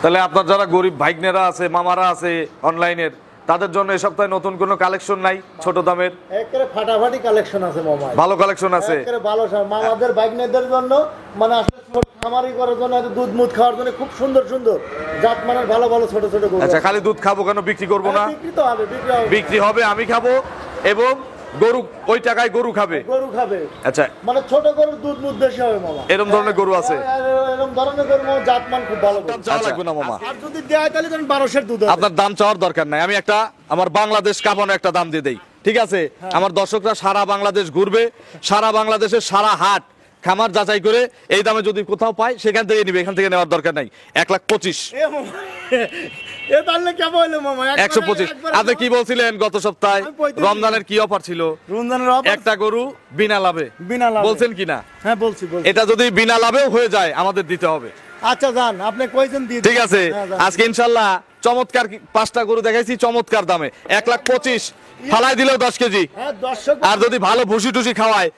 তাহলে আপনার যারা গরিব ভাইগনেরা আছে, মামারা আছে অনলাইনের, তাদের জন্য এই সপ্তাহে নতুন কোনো কালেকশন নাই ছোট দামের? একেবারে ফাটাফাটি কালেকশন আছে মামা, ভালো কালেকশন আছে একেবারে ভালো। মামাদের ভাইগনেদের জন্য মানে আসলে খামারি করার জন্য, দুধ মুধ খাওয়ার জন্য খুব সুন্দর সুন্দর জাত মানের ভালো ভালো ছোট ছোট গরু। আচ্ছা, খালি দুধ খাবো কেন, বিক্রি করবো না? বিক্রি তো হবে, বিক্রি হবে, আমি খাবো এবং গরু ওই টাকায় গরু খাবে। গরু খাবে। আচ্ছা, মানে ছোট গরুর দুধ মুধ বেশি হবে মামা। এরকম ধরনের গরু আছে? এরকম ধরনের গরু মামা, জাত মান খুব ভালো। দাম চাওয়া লাগবে না মামা। আর যদি দেয় তাহলে ধরেন 1200 দুধ হবে। আপনার দাম চাওয়ার দরকার নাই, আমি একটা আমার বাংলাদেশ কাঁপানো একটা দাম দিয়ে দেই, ঠিক আছে? আমার দর্শকরা সারা বাংলাদেশ ঘুরবে, সারা বাংলাদেশের সারা হাট খামার যাচাই করে এই দামে যদি কোথাও পায় সেখান থেকে নিবে, এখান থেকে নেওয়ার দরকার নাই। 1,25,000। এ মামা, এ তাহলে কেমন হলো মামা? 125। আপনি কি বলছিলেন গত সপ্তাহে রমজানের কি অফার ছিল? রমজানের অফার একটা গরু বিনা লাভে, বিনা লাভে বলছেন কিনা? হ্যাঁ বলছি। এটা যদি বিনা লাভেও হয়ে যায় আমাদের দিতে হবে। আচ্ছা যান, আপনি কইছেন দিয়ে ঠিক আছে, আজকে ইনশাল্লাহ চমৎকার 5টা গরু দেখাইছি চমৎকার দামে। 1,25,000 ফালাই দিলেও 10 কেজি। হ্যাঁ, দর্শক আর যদি ভালো ভুসি টুসি খাওয়ায়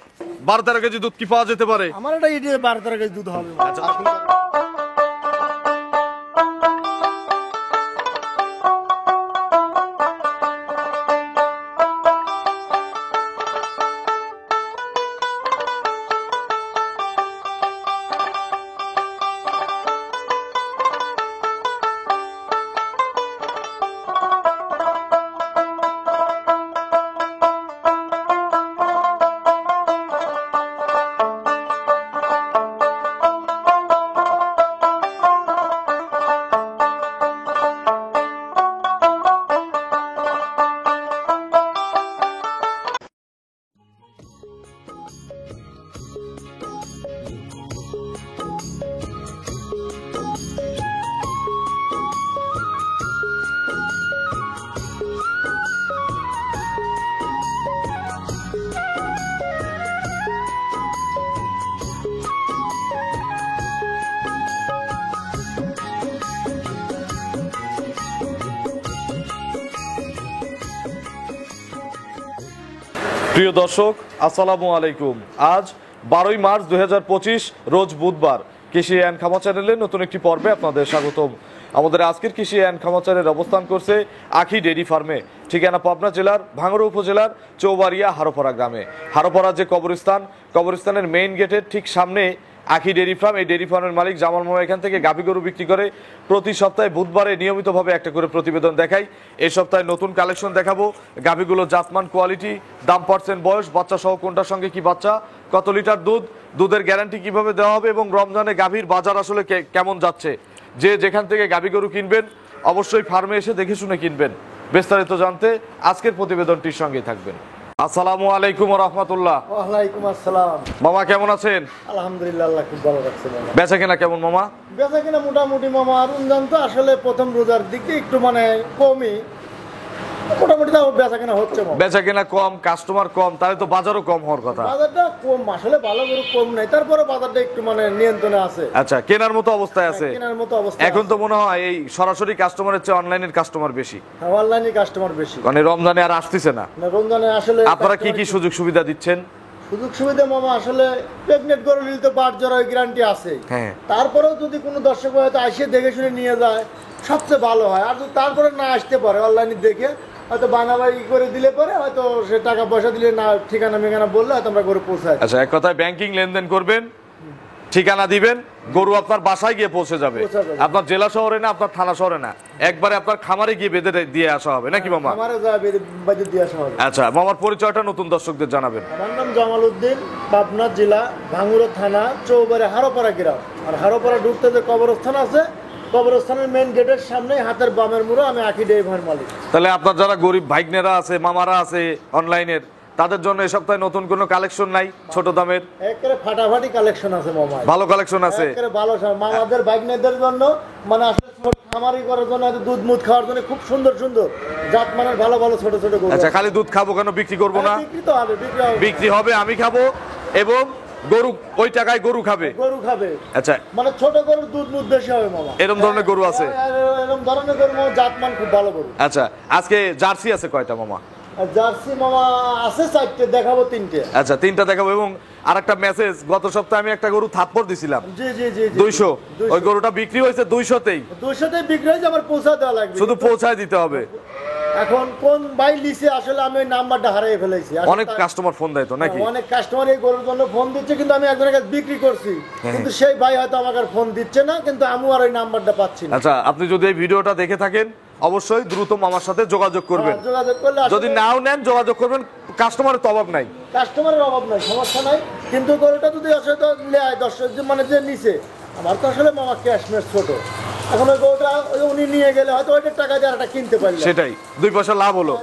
12-13 কেজি দুধ কি পাওয়া যেতে পারে? আমার এটা 12-13 কেজি দুধ হবে। আচ্ছা, প্রিয় দর্শক আসসালামু আলাইকুম। আজ 12ই মার্চ 2025 রোজ বুধবার। কৃষি অ্যান্ড খামার চ্যানেলের নতুন একটি পর্বে আপনাদের স্বাগতম। আমাদের আজকের কৃষি অ্যান্ড খামার চ্যানেল অবস্থান করছে আখি ডেইরি ফার্মে, ঠিকানা পাবনা জেলার ভাঙড়া উপজেলার চৌবাড়িয়া হারোপাড়া গ্রামে। হারোপাড়া যে কবরস্থানের মেইন গেটের ঠিক সামনে আখি ডেইরি ফার্ম। এই ডেইরি ফার্মের মালিক জামাল মামা এখান থেকে গাভী গরু বিক্রি করে। প্রতি সপ্তাহে বুধবারে নিয়মিতভাবে একটা করে প্রতিবেদন দেখাই। এই সপ্তাহে নতুন কালেকশন দেখাবো। গাভীগুলো জাতমান, কোয়ালিটি, দাম, পার্সেন্ট, বয়স, বাচ্চা সহ কোনটার সঙ্গে কি বাচ্চা, কত লিটার দুধ, দুধের গ্যারান্টি কিভাবে দেওয়া হবে এবং রমজানে গাভীর বাজার আসলে কেমন যাচ্ছে। যে যেখান থেকে গাভী গরু কিনবেন অবশ্যই ফার্মে এসে দেখে শুনে কিনবেন। বিস্তারিত জানতে আজকের প্রতিবেদনটির সঙ্গেই থাকবেন। আসসালামু আলাইকুম ওয়া রাহমাতুল্লাহ। ওয়ালাইকুম আসসালাম। মামা কেমন আছেন? আলহামদুলিল্লাহ, আল্লাহ খুব ভালো রাখছে মামা। বেচা কেনা কেমন মামা? বেচা কিনা মোটামুটি মামা, রমজান তো আসলে প্রথম রোজার দিক দিয়ে একটু মানে কমই, মোটামুটি তাও বেচা কিনা হচ্ছে মামা। বেচা কেনা কম, কাস্টমার কম, তাহলে তো বাজারও কম হওয়ার কথা। বাজারটা কম আসলে, ভালো করে কম নাই, তারপরে বাজারটা একটু মানে নিয়ন্ত্রণে আছে। আচ্ছা, কেনার মতো অবস্থায় আছে কেনার মতো অবস্থা এখন। তো মনে হয় এই সরাসরি কাস্টমারের চেয়ে অনলাইনের কাস্টমার বেশি, অনলাইনে কাস্টমার বেশি, মানে রমজানে আর আসতেছে না। রমজানে আসলে আপনারা কি কি সুযোগ সুবিধা দিচ্ছেন? সুযোগ সুবিধা মামা আসলে প্রেগনেন্ট গরু নিলে তো বাট জরার গ্যারান্টি আছে। হ্যাঁ, তারপরেও যদি কোনো দর্শক হয়তো আসে দেখে শুনে নিয়ে যায় সবচেয়ে ভালো হয়। আর যদি তারপরে না আসতে পারে অনলাইনে দেখে হয়তো বানাবাই করে দিলে পরে হয়তো সে টাকা পয়সা দিলে না, ঠিকানা মেকানা বললে হয়তো আমরা গরু পৌঁছাই। আচ্ছা, এক কথায় ব্যাংকিং লেনদেন করবেন, ঠিকানা দিবেন, গরু আপনার বাসায় গিয়ে পৌঁছে যাবে। আপনার জেলা শহরে না, আপনার থানা শহরে না, একবারে আপনার খামারে গিয়ে বেঁধে দিয়ে আসা হবে নাকি মামা? আমারে যা বাজে দিয়ে আসা হবে। আচ্ছা, মামার পরিচয়টা নতুন দর্শকদের জানাবেন। আমার নাম জামাল উদ্দিন, পাবনা জেলা ভাঙড়া থানা চৌবাড়ি হারোপাড়া গ্রাম। আর হারোপাড়া ঢুকতে যে কবরস্থান আছে, কবরস্থানের মেইন গেটের সামনে হাতের বামের মুড়ো আমি আখি ডেইরি ফার্মের মালিক। তাহলে আপনার যারা গরিব ভাইগনেরা আছে, মামারা আছে অনলাইনের, তাদের জন্য এই সপ্তাহে নতুন কোনো কালেকশন নাই ছোট দামের? একেবারে ফাটাফাটি কালেকশন আছে মামা, ভালো কালেকশন আছে। একেবারে ভালো। মামাদের ভাইগনেদের জন্য মানে আসলে খামারি করার জন্য, দুধ মুধ খাওয়ার জন্য খুব সুন্দর সুন্দর জাত মানের ভালো ভালো ছোট ছোট গরু। আচ্ছা, খালি দুধ খাবো কেন, বিক্রি করবো না? বিক্রি তো হবে, বিক্রি হবে, আমি খাবো এবং গরু ওই টাকায় গরু খাবে। গরু খাবে। আচ্ছা, মানে ছোট গরুর দুধ মুধ বেশি হবে মামা। এরকম ধরনের গরু আছে? এরকম ধরনের গরু মামা, জাত মান খুব ভালো গরু। আচ্ছা, আজকে জার্সি আছে কয়টা মামা? আর জার্সি মামা আছে 4টে, দেখাবো 3টে। আচ্ছা, 3টা দেখাবো। এবং আরেকটা মেসেজ, গত সপ্তাহে আমি একটা গরু থাপ্পড় দিছিলাম জি জি জি 200, ওই গরুটা বিক্রি হয়েছে 200তেই। 200তে বিক্রি হয়েছে, আমার পৌঁছা দেওয়া লাগবে। শুধু পৌঁছায় দিতে হবে। এখন কোন ভাই লিসে আসলে আমি ওই নাম্বারটা হারিয়ে ফেলেছি। অনেক কাস্টমার ফোন দেয় তো নাকি? অনেক কাস্টমার এই গরুর জন্য ফোন দিচ্ছে, কিন্তু আমি একজনের কাছে বিক্রি করছি, কিন্তু সেই ভাই হয়তো আমাকে আর ফোন দিচ্ছে না, কিন্তু আমি আর ওই নাম্বারটা পাচ্ছি না। আচ্ছা, আপনি যদি এই ভিডিওটা দেখে থাকেন অবশ্যই দ্রুত মামার সাথে যোগাযোগ করবেন। যোগাযোগ করলে যদি নাও নেন যোগাযোগ করবেন, কাস্টমারের তো অভাব নাই। কাস্টমারের অভাব নাই, সমস্যা নাই, কিন্তু গরুটা যদি আসলে তো নেয় দর্শক মানে যে নিচে, আমার তো আসলে মামা ক্যাশমের ছোট, এখন ওই গরুটা উনি নিয়ে গেলে হয়তো ওইটার টাকা দিয়ে একটা কিনতে পারলে সেটাই 2 পয়সা লাভ হলো।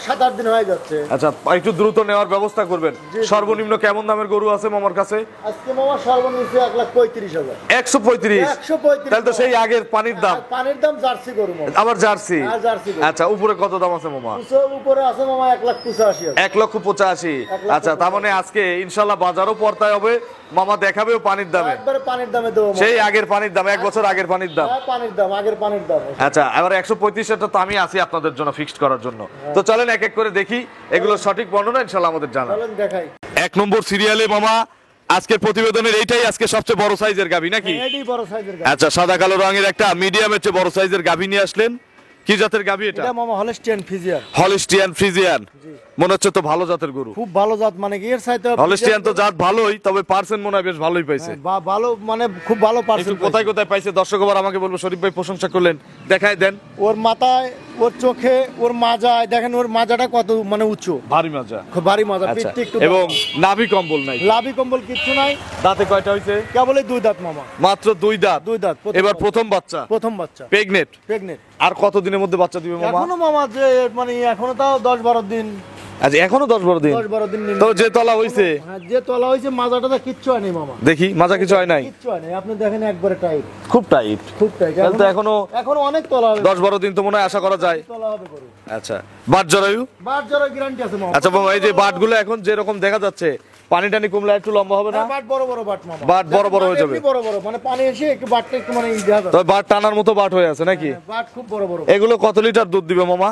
7-8 দিন হয়ে যাচ্ছে। আচ্ছা, একটু দ্রুত নেওয়ার ব্যবস্থা করবেন। সর্বনিম্ন কেমন দামের গরু আছে মামার কাছে? আজকে মামা সর্বনিম্ন 1,35,000। 135? 135 তাহলে তো সেই আগের পানির দাম। পানির দাম জার্সি গরু মামা। আবার জার্সি? হ্যাঁ, জার্সি গরু। আচ্ছা, উপরে কত দাম আছে মামা? উপরে আছে মামা 1,85,000। 1,85,000। আচ্ছা, তার মানে আজকে ইনশাল্লাহ বাজারও পড়তায় হবে, মামা দেখাবেও পানির দামে। একবারে পানির দামে দেবো মামা। সেই আগের পানির দাম, 1 বছর আগের পানির দাম। হ্যাঁ, পানির দাম, আগের পানির দাম। আচ্ছা, এবার 135টা তো আমি আছি আপনাদের জন্য ফিক্সড করার জন্য। তো চলেন এক এক করে দেখি, এগুলো সঠিক বর্ণনা ইনশাল্লাহ আমাদের জানা। চলেন দেখাই। 1 নম্বর সিরিয়ালে মামা আজকের প্রতিবেদনের এইটাই আজকে সবচেয়ে বড় সাইজের গাভী নাকি? এটাই বড় সাইজের গাভী। আচ্ছা, সাদা কালো রঙের একটা মিডিয়ামের চেয়ে বড় সাইজের গাভী নিয়ে আসলেন। কি জাতের গাভী এটা? এটা মামা হলস্টিয়ান ফ্রিজিয়ান। Holstein Friesian. মনে হচ্ছে তো ভালো জাতের গরু। খুব ভালো জাত, মানে কি এর চাইতে হলিস্টিয়ান তো জাত ভালোই, তবে পার্সেন্ট মনে হয় বেশ ভালোই পাইছে। ভালো, মানে খুব ভালো একটু পার্সেন্ট। কোথায় কোথায় পাইছে দর্শক আবার আমাকে বলবো, শরীফ ভাই প্রশংসা করলেন, দেখাই দেন। ওর মাথায়, ওর চোখে, ওর মাজায় দেখেন, ওর মাজাটা কত মানে উঁচু, ভারী মাজা। খুব ভারী মাজা। আচ্ছা, পিঠটা একটু এবং নাভি কম্বল নাই, লাভি কম্বল কিচ্ছু নাই। দাঁতে কয়টা হইছে? কেবল 2 দাঁত মামা। মাত্র 2 দাঁত। 2 দাঁত। এবার প্রথম বাচ্চা, প্রথম বাচ্চা, প্রেগনেন্ট। প্রেগনেন্ট। আর কত দিনের মধ্যে বাচ্চা দিবে মামা? এখনো মামা যে মানে এখনো তাও 10-12 দিন। আচ্ছা, এখনো 10-12 দিন। 10-12 দিন তো যে তলা হইছে, হ্যাঁ, যে তলা হইছে মাজাটা তো কিচ্ছু হয়নি মামা। দেখি মাজা কিছু হয় নাই? কিচ্ছু হয়নি, আপনি দেখেন একবারে টাইট, খুব টাইট। খুব টাইট। তাহলে তো এখনো অনেক তলা হবে। 10-12 দিন তো মনে হয় আশা করা যায়। তলা হবে গরু। আচ্ছা, বাট জরায়ু? বাট জরার গ্যারান্টি আছে মামা। আচ্ছা মামা, এই যে বাটগুলো এখন যেরকম দেখা যাচ্ছে, পানি টানি কমলে একটু লম্বা হবে না? বাট বড় বড় বাট মামা। বাট বড় বড় হয়ে যাবে। বড় বড়, মানে পানি এসে একটু বাটটা একটু মানে দেখা যাবে। তবে বাট টানার মতো বাট হয়ে আছে নাকি? বাট খুব বড় বড়। এগুলো কত লিটার দুধ দিবে মামা?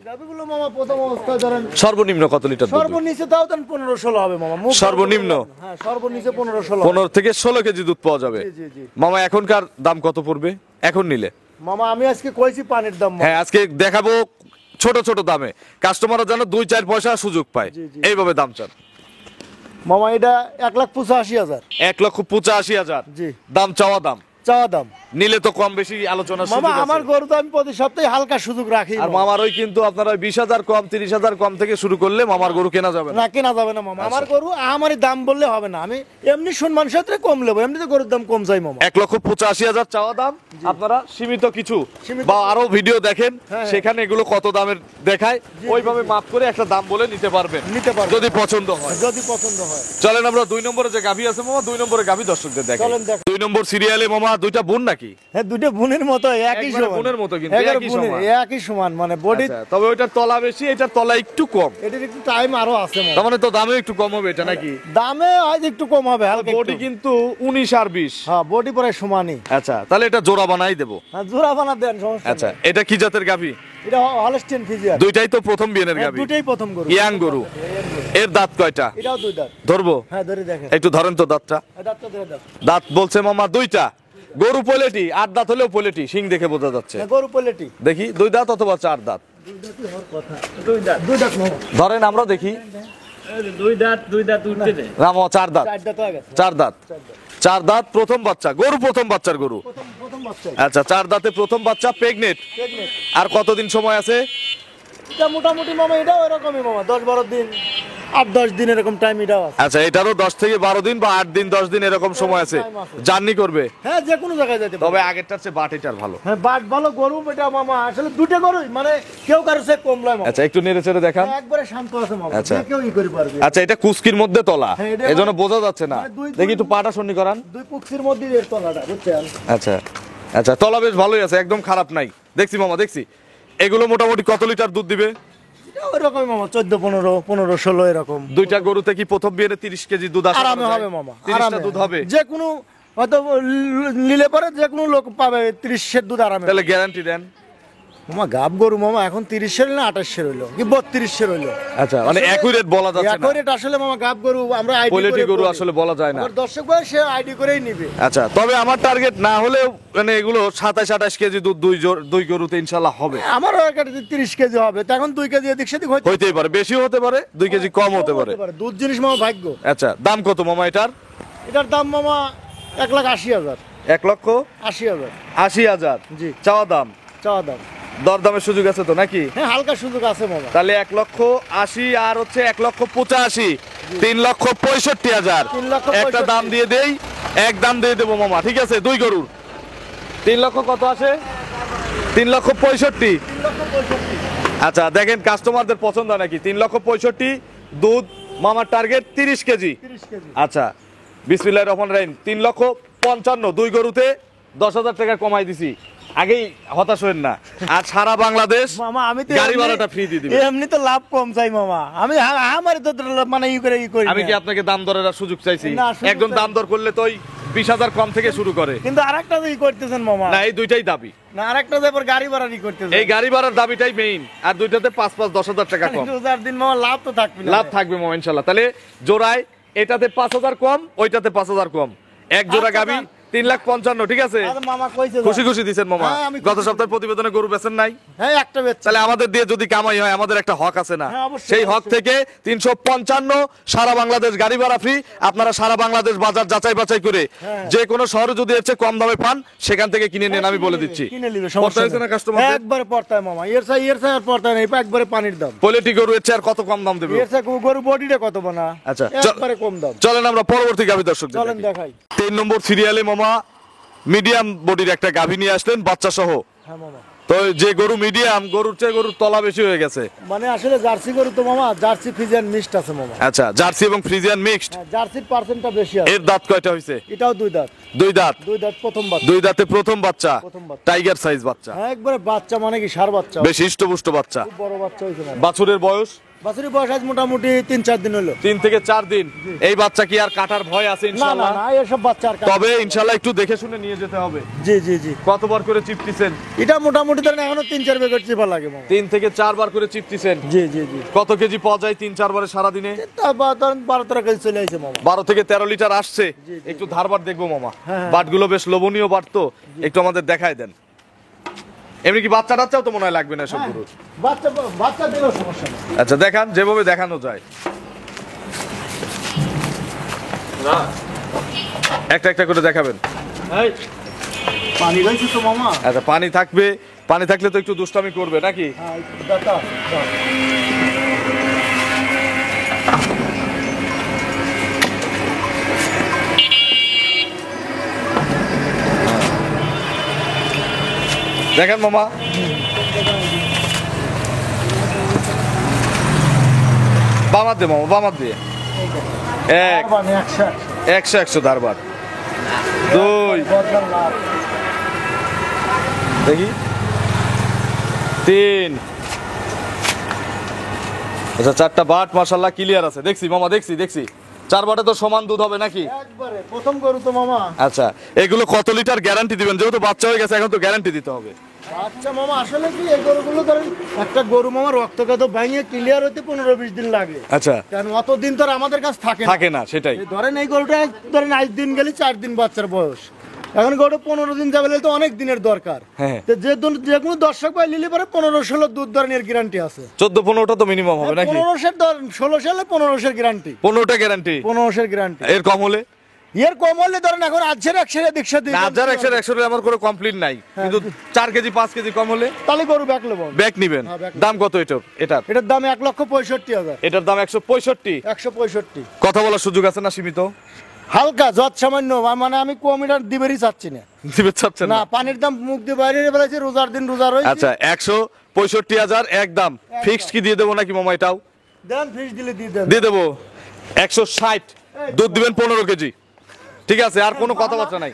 গাভীগুলো মামা প্রথম অবস্থায় ধরেন সর্বনিম্ন কত লিটার দুধ দিবে? সর্বনিচে তাও দেন 15-16 হবে মামা। সর্বনিম্ন? হ্যাঁ, সর্বনিচে 15-16। 15 থেকে 16 কেজি দুধ পাওয়া যাবে। জি জি। মামা এখনকার দাম কত পড়বে এখন নিলে? মামা আমি আজকে কইছি পানির দাম মামা। হ্যাঁ, আজকে দেখাবো ছোট ছোট দামে, কাস্টমাররা যেন 2-4 পয়সা সুযোগ পায়, জি, জি। এইভাবে দাম চান। মামা এটা 1,85,000। 1,85,000 জি। দাম, চাওয়া দাম। চাওয়া দাম। নিলে তো কম বেশি আলোচনা মামা আমার গরু তো আমি প্রতি সপ্তাহে হালকা সুযোগ রাখি। আর মামার ওই কিন্তু আপনার ওই 20,000 কম 30,000 কম থেকে শুরু করলে মামার গরু কেনা যাবে না। না, কেনা যাবে না মামা। আমার গরু আমারই দাম বললে হবে না, আমি এমনি সম্মান সাথে কম নেবো, এমনিতে গরুর দাম কম চাই মামা। 1,85,000 চাওয়া দাম। আপনারা সীমিত কিছু সীমিত বা আরো ভিডিও দেখেন, হ্যাঁ। সেখানে এগুলো কত দামের দেখায়, ওইভাবে মাপ করে একটা দাম বলে নিতে পারবেন, নিতে পারবেন। যদি পছন্দ হয়। যদি পছন্দ হয়। চলেন আমরা 2 নম্বরে যে গাভী আছে মামা, 2 নম্বরে গাভী দর্শকদের দেখাই। চলেন দেখ। 2 নম্বর সিরিয়ালে মামা দুইটা বোন নাকি? হ্যাঁ, দুটো বোনের মতো একই একবারে সমান। বোনের মতো কিন্তু, একবারে একই বোনের, সমান। একই সমান, মানে বডি। আচ্ছা, তবে ওইটার তলা বেশি, এটার তলা একটু কম। এটার একটু টাইম আরো আছে মামা। তার মানে তো দামে একটু কম হবে এটা নাকি? দামে হয়তো একটু কম হবে হালকা বডি একটু। কিন্তু 19 আর 20। হ্যাঁ, বডি প্রায় সমানই। আচ্ছা, তাহলে এটা জোড়া বানাই দেবো। হ্যাঁ, জোড়া বানা দেন, সমস্যা আচ্ছা, নেই। এটা কি জাতের গাভী? এটা হলস্টিয়ান ফ্রিজিয়ান। দুইটাই তো প্রথম বিয়ের গাভী, দুটেই প্রথম গরু। ইয়াং গরু। এর দাঁত কয়টা? এটাও 2 দাঁত। ধরবো? হ্যাঁ, ধরে দেখেন। একটু ধরেন তো দাঁতটা। দাঁতটা ধরে দাও। দাঁত বলছে মামা 2টা। গরু পোলেটি, 8 দাঁত হলেও পোলেটি, শিং দেখে বোঝা যাচ্ছে। হ্যাঁ, গরু পোলেটি। দেখি 2 দাঁত অথবা 4 দাঁত। 2 দাঁত মামা। ধরেন আমরা দেখি। 2 দাঁত উঠতে দে। না মামা 4 দাঁত। 4 দাঁত হয়ে গেছে। 4 দাঁত। 4 দাঁত প্রথম বাচ্চা গরু, প্রথম বাচ্চার গরু। প্রথম বাচ্চা। আচ্ছা, 4 দাঁতে প্রথম বাচ্চা, প্রেগনেন্ট। প্রেগনেন্ট। আর কতদিন সময় আছে? এটা মোটামুটি মামা এটাও এরকমই মামা, 10-12 দিন, 8-10 দিন এরকম টাইম এটাও আছে। আচ্ছা, এটারও 10 থেকে 12 দিন বা 8 দিন 10 দিন এরকম সময় আছে। time আছে। জার্নি করবে। হ্যাঁ, যে কোনো জায়গায় যেতে পারে। তবে আগেরটার চেয়ে বাট এটার ভালো। হ্যাঁ, বাট ভালো গরু এটা মামা, আসলে দুটো গরুই মানে কেউ কারো সে কম লয় মামা। আচ্ছা, একটু নেড়ে চেড়ে দেখান। হ্যাঁ, একবারে শান্ত আছে মামা, আচ্ছা। যে কেউ ই করে পারবে। আচ্ছা, এটা কুস্কির মধ্যে তলা, হ্যাঁ, এটা এজন্য বোঝা যাচ্ছে না। মানে দুই- দেখি একটু পাটা সন্নি করান। 2 পুক্তির মধ্যে এর তলাটা, বুঝছেন? আচ্ছা আচ্ছা, তলা বেশ ভালোই আছে, একদম খারাপ নাই। দেখছি মামা, দেখছি। এগুলো মোটামুটি কত লিটার দুধ দিবে? এটা ওইরকমই মামা, 14-15, 15-16 এরকম। দুইটা গরুতে কি প্রথম বিয়েতে 30 কেজি দুধ আশা করা আরামে যায়? হবে মামা, 30টা আরামে। দুধ হবে। যে কোনো হয়তো নিলে পরে যে কোনো লোক পাবে 30 এর দুধ আরামে। তাহলে গ্যারান্টি দেন? মামা গাব গরু মামা এখন 30 হইলো না 28 হইলো কি 32 হইলো। আচ্ছা মানে অ্যাকুরেট বলা যাচ্ছে না, অ্যাকুরেট আসলে মামা গাব গরু আমরা আইডি কোয়ালিটি করে গরু বলি। আসলে বলা যায় না। আবার দর্শক ভাই সে আইডি করেই নিবে। আচ্ছা তবে আমার টার্গেট না হলেও মানে এগুলো 27-28 কেজি দুধ দুই গরুতে ইনশাআল্লাহ হবে। আমারও একটা 30 কেজি হবে, তো এখন 2 কেজি এদিক সেদিক হইতেই পারে, বেশিও হতে পারে, 2 কেজি কম হতে পারে। দুধ জিনিস মামা ভাগ্য। আচ্ছা দাম কত মামা এটার? এটার দাম মামা 1,80,000। 1,80,000 80,000 জি চাওয়া দাম, চাওয়া দাম। দরদামের সুযোগ আছে তো নাকি? হ্যাঁ হালকা সুযোগ আছে মামা। তাহলে 1,80,000 আর হচ্ছে 1,85,000, 3,65,000 3,65,000 একটা দাম দিয়ে দেই, এক দাম দিয়ে দেবো মামা, ঠিক আছে? দুই গরুর 3 লক্ষ কত আসে? 3,65,000। আচ্ছা দেখেন কাস্টমারদের পছন্দ হয় নাকি? 3,65,000 দুধ, মামার টার্গেট 30 কেজি। 30 কেজি। আচ্ছা বিসমিল্লাহির রহমানির রহিম, 3,55,000 দুই গরুতে 10,000 টাকা কমাই দিছি, আগেই হতাশ হবেন না। আর সারা বাংলাদেশ মামা আমি তো গাড়ি ভাড়াটা ফ্রি দিয়ে দিবে। এমনি তো লাভ কম চাই মামা, আমি আমার তো মানে ই করি আমি কি না। আপনাকে দাম দরের আর সুযোগ চাইছি? না, সুযোগ একদম দাম দর করলে তো 20,000 কম থেকে শুরু করে। কিন্তু আরেকটা ই করতেছেন মামা, না এই দুইটাই দাবি, না আরেকটা যে পর গাড়ি ভাড়া ই করতেছেন, এই গাড়ি ভাড়ার দাবিটাই মেইন, আর দুইটাতে 5-10,000 টাকা কম। রোজার দিন মামা লাভ তো থাকবে না। লাভ থাকবে মামা ইনশাল্লাহ। তাহলে জোড়ায় এটাতে 5,000 কম, ওইটাতে 5,000 কম, এক জোড়া গাবি 3,55,000, ঠিক আছে? আরে মামা কইছে খুশি খুশি দিছেন মামা। হ্যাঁ, আমি খুশি গত সপ্তাহের প্রতিবেদনে গরু বেচেন নাই? হ্যাঁ একটা বেচছে। তাহলে আমাদের দিয়ে যদি কামাই হয়, আমাদের একটা হক আছে না? হ্যাঁ, অবশ্যই, সেই হক অবশ্যই। থেকে 355 সারা বাংলাদেশ গাড়ি ভাড়া ফ্রি। আপনারা সারা বাংলাদেশ বাজার যাচাই বাছাই করে হ্যাঁ। যে কোনো শহরে যদি এর চেয়ে কম দামে পান, সেখান থেকে কিনে নেন, আমি বলে দিচ্ছি। কিনে নিবে, পড়তে সমস্যা হয়েছে না নেই। কাস্টমার? একবারে পড়তায় মামা, এর চাই আর পড়তায় না, একবারে পানির দাম। কোয়ালিটি গরু এর চেয়ে আর কত কম দাম দেবে? এর চাই গরু বডিটা কত বানা, আচ্ছা, একবারে কম দাম। চলেন আমরা পরবর্তী গাভী দর্শক চলেন দেখাই। 3 নম্বর সিরিয়ালে মামা মিডিয়াম বডির একটা গাভী নিয়ে আসলেন বাচ্চা সহ। হ্যাঁ মামা, তো যে গরু মিডিয়াম, গরুর চেয়ে গরুর তলা বেশি হয়ে গেছে। মানে আসলে জার্সি গরু তো মামা, জার্সি ফ্রিজিয়ান মিক্সড আছে মামা। আচ্ছা জার্সি এবং ফ্রিজিয়ান মিক্সড। হ্যাঁ, জার্সির পার্সেন্টটা বেশি আছে। এর দাঁত কয়টা হইছে? এটাও 2 দাঁত। 2 দাঁত। 2 দাঁত প্রথম বাচ্চা। 2 দাঁতে প্রথম বাচ্চা, প্রথম বাচ্চা। টাইগার সাইজ বাচ্চা, হ্যাঁ একবারে বাচ্চা মানে কি সার বাচ্চা, বেশ হৃষ্টপুষ্ট বাচ্চা। খুব বড় বাচ্চা হইছে মামা। বাছুরের বয়স বাছুরের বয়স আজ মোটামুটি 3-4 দিন হলো। 3 থেকে 4 দিন। এই বাচ্চা কি আর কাটার ভয় আছে না না ইনশাআল্লাহ? না, এসব বাচ্চা আর কাজ- তবে ইনশাআল্লাহ একটু দেখে শুনে নিয়ে যেতে হবে। জি জি জি, কতবার করে চিপটিছেন? এটা মোটামুটি ধরেন এখনো 3-4 প্যাকেট চিপা লাগে মামা। 3 থেকে 4 বার করে চিপটিছেন। জি জি জি, কত কেজি পাওয়া যায় 3-4 বারে সারা দিনে? তা ধরেন 12-13 কেজি চলে আইছে মামা। 12 থেকে 13 লিটার আসছে। জি, জি। একটু ধারবার দেখবো মামা। হ্যাঁ। বাটগুলো বেশ লোভনীয় বাট, তো একটু আমাদের দেখায় দেন। এমনি কি বাচ্চা টাচ্চাও তো মনে হয় লাগবে না সব গরুর? বাচ্চা বাচ্চা দিলেও সমস্যা নেই। আচ্ছা দেখান, যেভাবে দেখানো যায়। একটা একটা করে দেখাবেন। এই পানি রয়েছে তো মামা। আচ্ছা পানি থাকবে, পানি থাকলে তো একটু দুষ্টামি করবে নাকি? হ্যাঁ দাতা দাও। দেখেন মামা, বামার দে মামা, বামার দিয়ে এক পানি 100 ধারবার, 2 বদলাম না। দেখি 3। আচ্ছা 4টা বাট মাশাআল্লাহ ক্লিয়ার আছে। দেখছি মামা, দেখছি 4 বাটে তো সমান দুধ হবে নাকি? একবারে প্রথম গরু তো মামা। আচ্ছা এগুলো কত লিটার গ্যারান্টি দিবেন? যেহেতু বাচ্চা হয়ে গেছে এখন তো গ্যারান্টি দিতে হবে। আচ্ছা মামা আসলে কি এই গরুগুলো ধরেন একটা গরু মামা রক্তগত ভেঙে ক্লিয়ার হতে 15-20 দিন লাগে। আচ্ছা কারণ অত দিন তো আর আমাদের কাছে থাকে না। থাকে না, সেটাই। এই ধরেন এই গরুটা ধরেন 8 দিন গেলে 4 দিন বাচ্চার বয়স, এখন গরুটা 15 দিন যাবে তো অনেক দিনের দরকার। হ্যাঁ। তো যে কোনো দর্শক ভাই নিলে পরে 15-16 দুধ ধরেন এর গ্যারান্টি আছে। 14-15টা তো মিনিমাম হবে নাকি? 15 ধরেন 16 সালে 15 গ্যারান্টি, 15টা গ্যারান্টি। 15 গ্যারান্টি। এর কম হলে? এর কম হলে ধরেন এখন আজকের 100 দিন 1,100 আমার কোনো কমপ্লেইন নাই, কিন্তু 4 কেজি 5 কেজি কম হলে তাহলে গরু ব্যাক নেব। ব্যাক নিবেন। হ্যাঁ, back দাম কত এটার? এটার দাম 1,65,000। এটার দাম 165। 165 কথা বলার সুযোগ আছে না সীমিত? হালকা যত সামান্য, মানে আমি কম এটা দিবেরই চাচ্ছি না। দিবে চাচ্ছেন না না? পানির দাম মুখ দিয়ে বাইরে বেলাইছে, রোজার দিন রোজা রয়েছে। আচ্ছা 165,000 একদম ফিক্সড কি দিয়ে দেবো নাকি মামা? এটাও দেন ফিস দিলে দিয়ে দেন। দিয়ে দেবো। 160 দুধ দিবেন 15 কেজি, ঠিক আছে? আর কোনো কথাবার্তা নাই।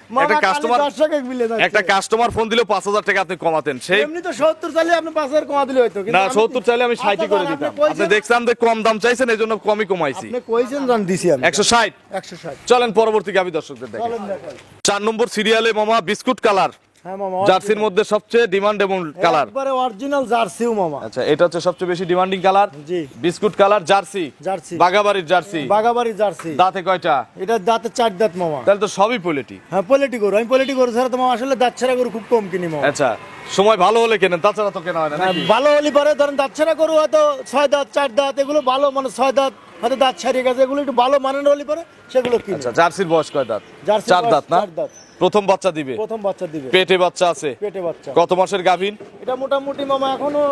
একটা কাস্টমার ফোন দিলে 5,000 টাকা আপনি কমাতেন, সেই এমনি তো 70 চাইলে আপনি 5,000 কমা দিলে হয়তো, কিন্তু না আমি 70 চাইলে আমি 60 করে আচ্ছা, দিতাম। আপনি কইছেন- আপনি দেখছেন যে কম দাম চাইছেন, এই জন্য কমই কমাইছি। আপনি কইছেন জান দিছি আমি 160। 160। চলেন পরবর্তী গাভী দর্শকদের দেখেন। চলেন দেখাই। 4 নম্বর সিরিয়ালে মামা বিস্কুট কালার হ্যাঁ মামা, জার্সির মধ্যে সবচেয়ে ডিমান্ডেবল কালার। একবারে অরিজিনাল জার্সিও মামা। আচ্ছা, এটা হচ্ছে সবচেয়ে বেশি ডিমান্ডিং কালার। জি। বিস্কুট কালার জার্সি, জার্সি বাগাবাড়ির জার্সি। বাগাবাড়ি জার্সি। দাঁতে কয়টা? এটা দাঁতে 4 দাঁত মামা। তাহলে তো সবই পোলেটি। হ্যাঁ পোলেটি গরু, আমি পোলেটি গরু ছাড়া তো মামা আসলে দাঁত ছাড়া গরু খুব কম কিনি মামা। আচ্ছা, সময় ভালো হলে কেনেন, তাছাড়া তো কেনা হয় না নাকি? ভালো হলে পরে ধরেন দাঁত ছাড়া গরু হয়তো 6 দাঁত 4 দাঁত এগুলো ভালো, মানে 6 দাঁত হয়তো দাঁত ছাড়িয়ে গেছে, এগুলো একটু ভালো মানের হলে পরে সেগুলো কিনি। আচ্ছা, জার্সির বয়স কয় দাঁত? জার্সি 4 দাঁত না? 4 দাঁত। প্রথম বাচ্চা দিবে? প্রথম বাচ্চা দিবে। পেটে বাচ্চা আছে? পেটে বাচ্চা। কত মাসের গাভীন? এটা মোটামুটি মামা এখনো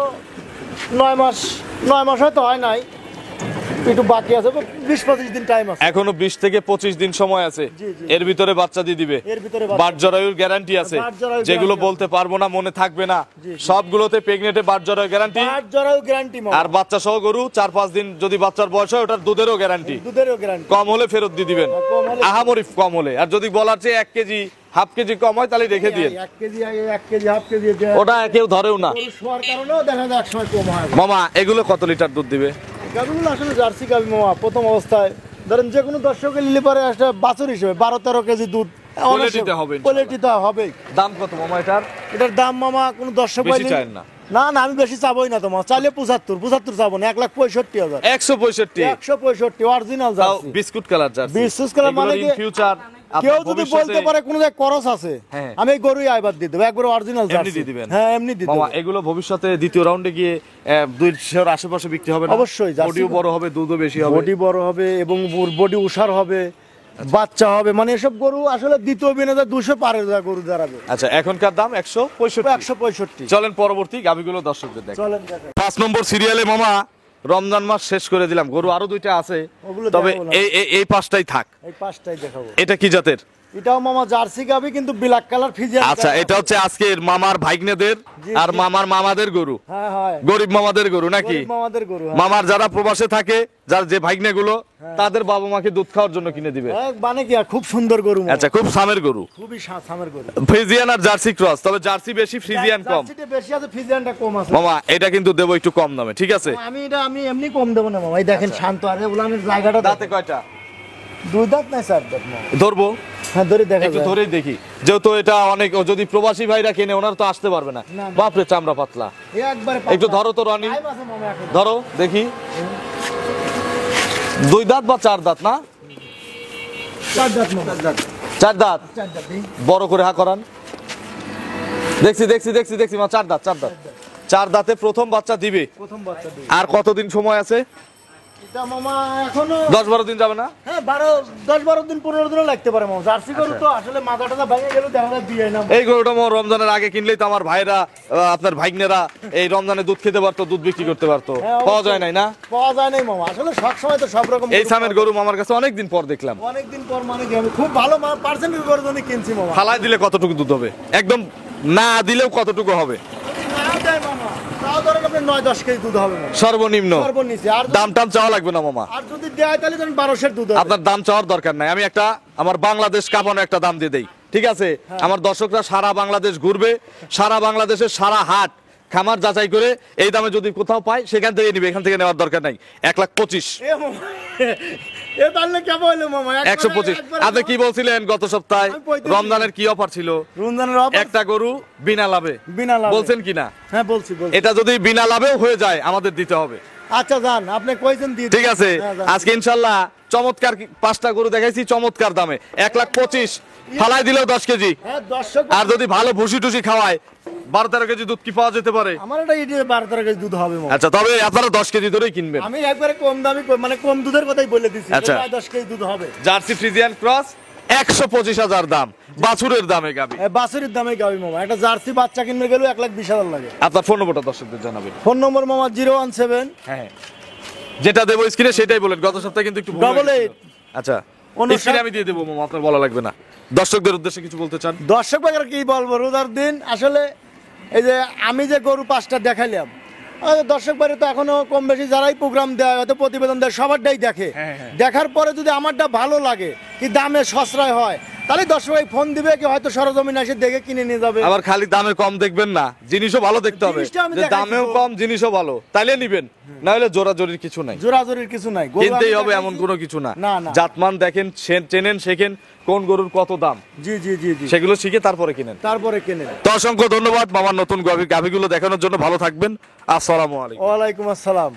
9 মাস হয়তো হয় নাই, একটু বাকি আছে, 20-25 দিন টাইম আছে। এখনো 20 থেকে 25 দিন সময় আছে। জি, জি। এর ভিতরে বাচ্চা দিয়ে দিবে। এর ভিতরে বাট জরায়ুর গ্যারান্টি আছে, বাট জরায়ুর যেগুলো guarantee বলতে পারবো না, মনে থাকবে না। জি, জি। সবগুলোতে প্রেগনেটে বাট জরায়ু গ্যারান্টি। বাট জরায়ু গ্যারান্টি মামা। আর বাচ্চা সহ গরু 4-5 দিন যদি বাচ্চার বয়স হয়, ওটার দুধেরও গ্যারান্টি। দুধেরও গ্যারান্টি। কম হলে ফেরত দিয়ে দিবেন, কম হলে- আহামরি কম হলে। আর যদি বলার চেয়ে 1 কেজি হাফ কেজি কম হয়, তাহলে রেখে দিয়ে। 1 কেজি 1 কেজি হাফ কেজি ওটা কেউ ধরেও না। গরু শোয়ার কারণেও দেখা যায় এক সময় কম হয়। মামা, এগুলো কত লিটার দুধ দিবে? গাভিগুলো আসলে জার্সি গাভি মামা, প্রথম অবস্থায় ধরেন যে কোনো দর্শকে নিলে পরে একটা বাছুর হিসেবে 12-13 কেজি দুধ কোয়ালিটিতে হবে ইনশাআল্লাহ। কোয়ালিটিতে হবেই। দাম কত মামা এটার? এটার দাম মামা কোনো দর্শক বেশি পাইলে- চায় না? না না, আমি বেশি চাবই না তোমার, চাইলে 75 চাবো না, 1,65,000। 165। 165 অরিজিনাল তাও jersey. Biscuit colour jersey. Biscuit colour মানে কি? ফিউচার কেউ যদি বলতে পারে কোনো জায়গায় করস আছে, হ্যাঁ। আমি এই গরুই আইবার দিয়ে দেবো, একবার অরিজিনাল এমনি জার্সি দিয়ে দিবেন? হ্যাঁ এমনি দিয়ে মামা, দেবো। এগুলো ভবিষ্যতে দ্বিতীয় রাউন্ডে গিয়ে 200 আশেপাশে বিক্রি হবে না? অবশ্যই, জার্সি বডিও বড় হবে, দুধও বেশি হবে। বডি বড় হবে এবং বডি উষার হবে, বাচ্চা হবে, মানে এসব গরু আসলে দ্বিতীয় বিনোদন 200 পারে যায় গরু দাঁড়াবে। আচ্ছা, এখনকার দাম 165। 165। চলেন পরবর্তী গাভিগুলো দর্শকদের দেখ। চলেন দেখাই। 5 নম্বর সিরিয়ালে মামা, রমজান মাস শেষ করে দিলাম, গরু আরো 2টা আছে, ওগুলো তবে দেখাবো না। এই 5টাই থাক। এই 5টাই দেখাবো। এটা কি জাতের? এটাও মামা জার্সি গাবি, কিন্তু ব্ল্যাক কালার ফিজিয়ান। আচ্ছা, এটা হচ্ছে আজকের মামার ভাগ্নেদের জি, আর জি। মামার মামাদের গরু, হ্যাঁ হ্যাঁ, গরিব মামাদের গরু নাকি? গরিব মামাদের গরু। হ্যাঁ। মামার যারা প্রবাসে থাকে, যার যে ভাগ্নে গুলো, তাদের বাবা মাকে দুধ খাওয়ার জন্য কিনে দিবে। মানে কি খুব সুন্দর গরু মামা। আচ্ছা, খুব সামের গরু, খুবই সামের গরু। ফ্রিজিয়ান আর জার্সি ক্রস, তবে জার্সি বেশি, ফ্রিজিয়ান কম। জার্সিটা বেশি আছে, ফিজিয়ানটা কম আছে। মামা, এটা কিন্তু দেবো একটু কম দামে, ঠিক আছে? আমি এমনি কম দেবো না মামা, এই দেখেন শান্ত আর উলানের জায়গাটা দাঁতে কয়টা? 2 দাঁত নাই 4 দাঁত মামা। ধরবো? হ্যাঁ ধরে দেখা একটু যায়। ধরেই দেখি, যেহেতু এটা অনেক, যদি প্রবাসী ভাইরা কেনে, ওনারা তো আসতে পারবে না। না। বাপরে, চামড়া পাতলা। একবারে একটু ধরো তো রানী, টাইম আছে মামা এখন। ধরো দেখি। 2 দাঁত বা 4 দাঁত না? 4 দাঁত মামা। 4 দাঁত। 4 দাঁত এই। বড় করে হা করান। দেখছি মা, 4 দাঁত। 4 দাঁতে প্রথম বাচ্চা দিবে। প্রথম বাচ্চা দিই। আর কতদিন সময় আছে? এটা মামা এখনো 10-12 দিন যাবে না? হ্যাঁ 10-12 দিন 15 দিনও লাগতে পারে মামা। জার্সি গরু তো আসলে মাথাটা ভেঙে গেল, দেখা যায় দিয়ে না। এই গরুটা মামা রমজানের আগে কিনলেই তো আমার ভাইরা, আপনার ভাগ্নেরা এই রমজানে দুধ খেতে পারতো, দুধ বিক্রি করতে পারতো। হ্যাঁ, অবশ্যই। পাওয়া যায় নাই না? পাওয়া যায় নাই মামা, আসলে সব সময় তো সব রকম এই সামের গরু মামার কাছে অনেকদিন পর দেখলাম। অনেকদিন পর, মানে কি আমি খুব ভালো পার্সেন্টেজ গরু জন্য কিনছি মামা। ফালায় দিলে কতটুকু দুধ হবে? একদম না দিলেও কতটুকু হবে? নাও দেয় মামা, তাও ধরেন আপনি 9-10 কেজি দুধ হবে মামা। সর্বনিম্ন সর্বনিচে। আর দাম টাম চাওয়া লাগবে না মামা। আর যদি দেয় তাহলে ধরেন 1200 দুধ হবে। আপনার দাম চাওয়ার দরকার নাই, আমি একটা আমার বাংলাদেশ কাঁপানো একটা দাম দিয়ে দেই, ঠিক আছে? আমার দর্শকরা সারা বাংলাদেশ ঘুরবে, সারা বাংলাদেশের সারা হাট খামার যাচাই করে এই দামে যদি কোথাও পায় সেখান থেকে নিবে, এখান থেকে নেওয়ার দরকার নাই। 1,25,000। এ মামা, এ তাহলে কেমন হলো মামা? 125। আপনি কি বলছিলেন গত সপ্তাহে? আমি 35 রমজানের কি অফার ছিল? রমজানের অফার একটা গরু বিনা লাভে। বিনা লাভে। বলছেন কিনা? হ্যাঁ বলছি। এটা যদি বিনা লাভেও হয়ে যায়, আমাদের দিতে হবে। আচ্ছা যান, আপনি কইছেন দিয়ে দিন। ঠিক আছে, হ্যাঁ, যান। আজকে ইনশাল্লাহ চমৎকার 5টা গরু দেখাইছি চমৎকার দামে। 1,25,000 ফালাই দিলেও 10 কেজি। হ্যাঁ দর্শক, আর যদি ভালো ভুসি টুসি খাওয়ায় 12-13 কেজি দুধ কি পাওয়া যেতে পারে? আমার এটা ইডি 12-13 কেজি দুধ হবে মামা। আচ্ছা, তবে আপনারা 10 কেজি ধরেই কিনবেন। আমি একবারে কম দামি, মানে কম দুধের কথাই বলে দিছি। আচ্ছা। 10 কেজি দুধ হবে। জার্সি ফ্রিজিয়ান ক্রস 125,000 দাম, বাছুরের দামে গাবি। বাছুরের দামে গাবি মামা। একটা জার্সি বাচ্চা কিনতে গেলেও 1,20,000 লাগে। আপনার ফোন নম্বরটা দর্শকদের জানাবেন। ফোন নম্বর মামা 017 হ্যাঁ, যেটা দেবো স্ক্রিনে সেটাই বলেন। গত সপ্তাহে কিন্তু একটু ভুল হয়ে 88 গেছিল। আচ্ছা, 59 স্ক্রিনে আমি দিয়ে দেবো মামা, আপনার বলা লাগবে না। দর্শকদের উদ্দেশ্যে কিছু বলতে চান? দর্শক ভাইরা কি বলবো, রোজার দিন আসলে এই যে আমি যে গরু 5টা দেখাইলাম, দর্শক ভাইরা তো এখনো কম বেশি যারাই প্রোগ্রাম দেয়, হয়তো প্রতিবেদন দেয়, সবারটাই দেখে। দেখার পরে যদি আমারটা ভালো লাগে, কি দামে সস্তায় হয়, তাহলে দর্শক ভাই ফোন দিবে কি হয়তো সরজমিন এসে দেখে কিনে নিয়ে যাবে। আবার খালি দামে কম দেখবেন না, জিনিসও ভালো দেখতে হবে, জিনিসটা আমি যে দেখাইছি দামেও তো। কম জিনিসও ভালো, তাইলে নিবেন, না হলে জোরাজোরির কিছু নাই, জোরাজোরির কিছু নাই, গরু কিনতেই আমি হবে দেখাইছি। এমন কোনো কিছু না। না, না। জাতমান দেখেন, চেনেন শেখেন কোন গরুর কত দাম, জি জি জি জি, সেগুলো শিখে তারপরে কিনেন। তারপরে কেনেন। তো অসংখ্য ধন্যবাদ মামার নতুন গাভিগুলো দেখানোর জন্য। ভালো থাকবেন, আসসালামু আলাইকুম। ওয়ালাইকুম আসসালাম।